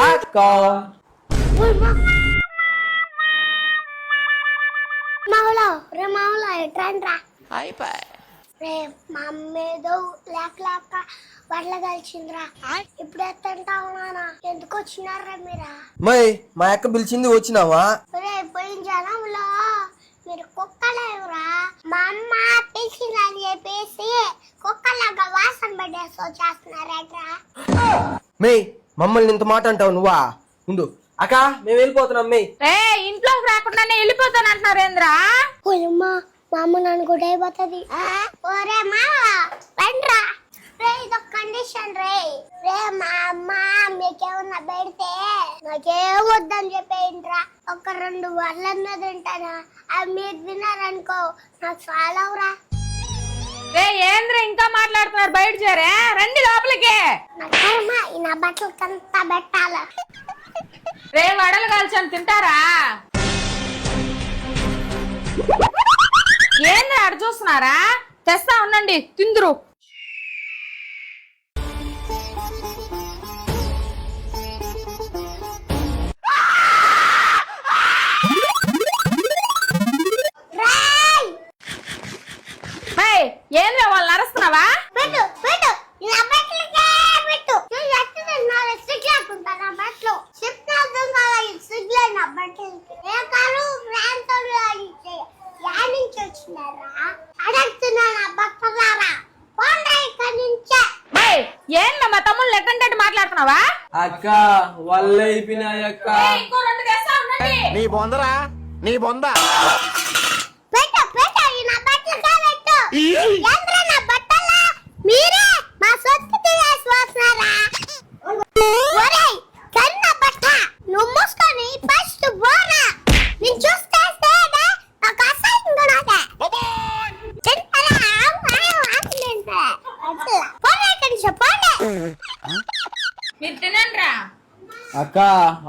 అక్క మావులో రే మావులో ఎట్రండ్రా రే మా అమ్మ ఏదో లేక వడ్ల కలిసిందిరా ఇప్పుడు ఎత్తంటావు నానా ఎందుకు వచ్చినారా మీరా మై మా అక్క పిలిచింది వచ్చినావా రే పోయిన జనంలో మీరు కుక్కలేవురా మా అమ్మ పిలిచిందని చెప్పేసి కుక్కలాగా వాసన పడేసి చేస్తున్నారట్రా మే మమ్మల్ని ఇంత మాట అంటావు నువ్వా ఉండు అక్క మేము వెళ్ళిపోతున్నాం మే ఇంట్లోకి రాకుండానే వెళ్ళిపోతాను అంటున్నారేంద్రా పోయమ్మా మా అమ్మ నన్ను కూడా అయిపోతుంది ఓరే మా రండ్రా రే ఇదొక కండిషన్ రే మా అమ్మ మీకేమన్నా పెడితే నాకేం వద్దని చెప్పేయండిరా ఒక 2 వడ్లన్నా తింటానా అవి మీరు తిన్నారనుకో నాకు చాలవురా ఏంద్ర ఇంకా మాట్లాడుతున్నారు బయట చేరే రండి లోపలికి నా బట్టలకంతా పెట్టాల రే వడలు కాల్చని తింటారా ఏంద్ర అడు చూస్తున్నారా తెస్తా ఉండండి తిందురు ఏంద్ర వాళ్ళు నరుస్తున్నావా పెట్టు నా బట్టలకే పెట్టు సిగ్గులేకుండా నా బట్టలు చెప్తా సిగ్గులే నా బట్టలకి ఏ కాలు ప్రాంతంలో నుంచి వచ్చినారా అడుగుతున్నా నా బట్టలారా పోండి ఇక్కడి నుంచే ఏంద్ర మా తమ్ముళ్ళు ఎట్టంటే మాట్లాడుతున్నావా అక్క వాళ్ళు అయిపోయినాయి అక్క ఇంకో 2 తెస్తా ఉండండి నీ బొందరా నీ బొంద పెట్టు నా బట్టలకే పెట్టు ఏంద్ర నా బట్టలా మీరే మా సొత్తు తీసేసి వస్తున్నారా ఒరేయ్ కన్న బట్ట నువ్వు మూసుకొని ఫస్ట్ పోరా నేను చూస్తే నాకు అసహ్యంగా నాకే మీరు తినండ్రా అక్క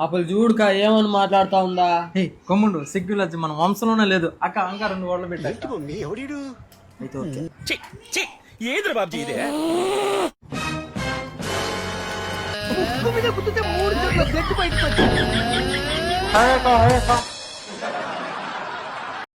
అప్పుడు చూడుక ఏమని మాట్లాడుతా ఉందా కొమ్ముండు సిగ్గు లజ్జ మన వంశంలోనే లేదు అక్క అంకా 2 వడ్లు పెట్టా ఏది బాబు ఇదే అక్క